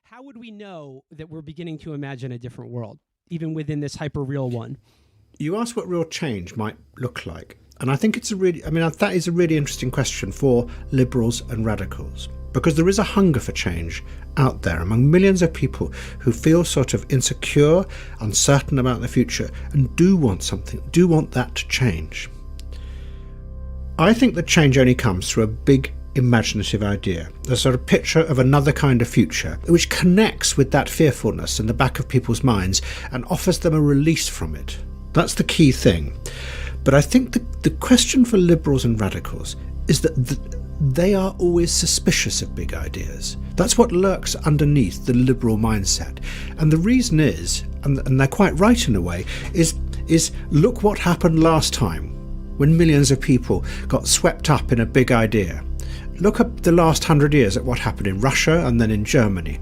how would we know that we're beginning to imagine a different world, even within this hyper-real one? You asked what real change might look like. And I think that is a really interesting question for liberals and radicals, because there is a hunger for change out there among millions of people who feel sort of insecure, uncertain about the future, and do want that to change. I think that change only comes through a big imaginative idea, a sort of picture of another kind of future, which connects with that fearfulness in the back of people's minds and offers them a release from it. That's the key thing. But I think the question for liberals and radicals is that they are always suspicious of big ideas. That's what lurks underneath the liberal mindset. And the reason is, and they're quite right in a way, is look what happened last time when millions of people got swept up in a big idea. Look at the last 100 years at what happened in Russia and then in Germany.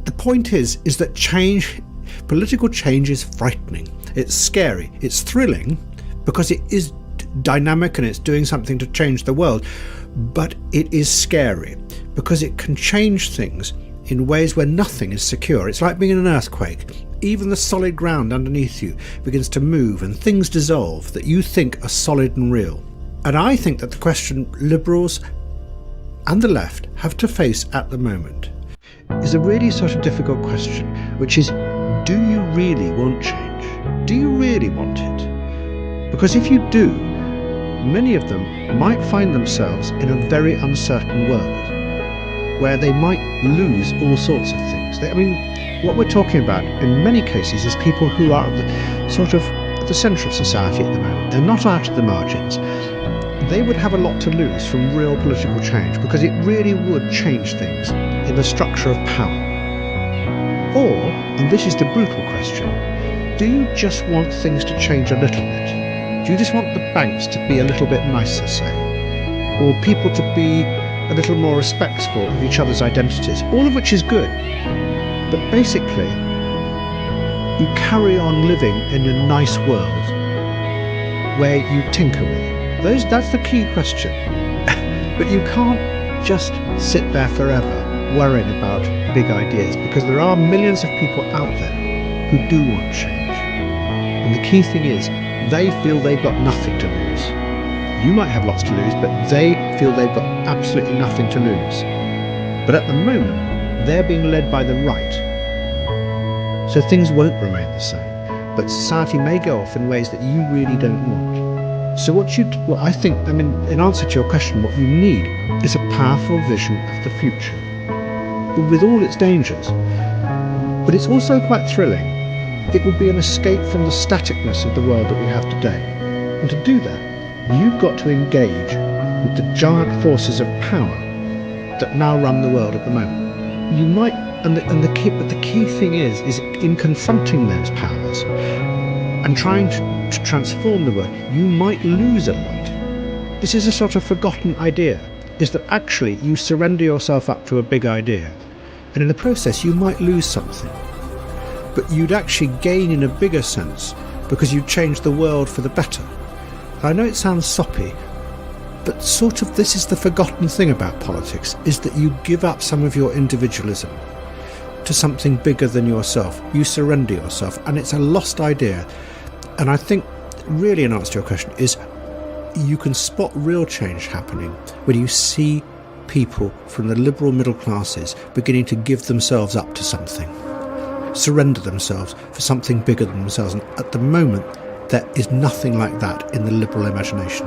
The point is that political change is frightening. It's scary. It's thrilling because it is dynamic and it's doing something to change the world. But it is scary because it can change things in ways where nothing is secure. It's like being in an earthquake. Even the solid ground underneath you begins to move and things dissolve that you think are solid and real. And I think that the question liberals and the left have to face at the moment is a really sort of difficult question, which is, do you really want change? Do you really want it? Because if you do, many of them might find themselves in a very uncertain world where they might lose all sorts of things. What we're talking about in many cases is people who are at the centre of society at the moment. They're not out at the margins. They would have a lot to lose from real political change because it really would change things in the structure of power. Or, and this is the brutal question, do you just want things to change a little bit? Do you just want the banks to be a little bit nicer, say? Or people to be a little more respectful of each other's identities? All of which is good. But basically, you carry on living in a nice world where you tinker with it. That's the key question. But you can't just sit there forever worrying about big ideas, because there are millions of people out there who do want change. And the key thing is, they feel they've got nothing to lose. You might have lots to lose, but they feel they've got absolutely nothing to lose. But at the moment, they're being led by the right. So things won't remain the same. But society may go off in ways that you really don't want. So in answer to your question, what you need is a powerful vision of the future, with all its dangers. But it's also quite thrilling. It would be an escape from the staticness of the world that we have today. And to do that, you've got to engage with the giant forces of power that now run the world at the moment. You might, but the key thing is in confronting those powers and trying to transform the world, you might lose a lot. This is a sort of forgotten idea, is that actually you surrender yourself up to a big idea, and in the process you might lose something. But you'd actually gain in a bigger sense because you changed the world for the better. I know it sounds soppy, but this is the forgotten thing about politics, is that you give up some of your individualism to something bigger than yourself. You surrender yourself, and it's a lost idea. And I think, really, in answer to your question, is you can spot real change happening when you see people from the liberal middle classes beginning to give themselves up to something, surrender themselves for something bigger than themselves. And at the moment, there is nothing like that in the liberal imagination.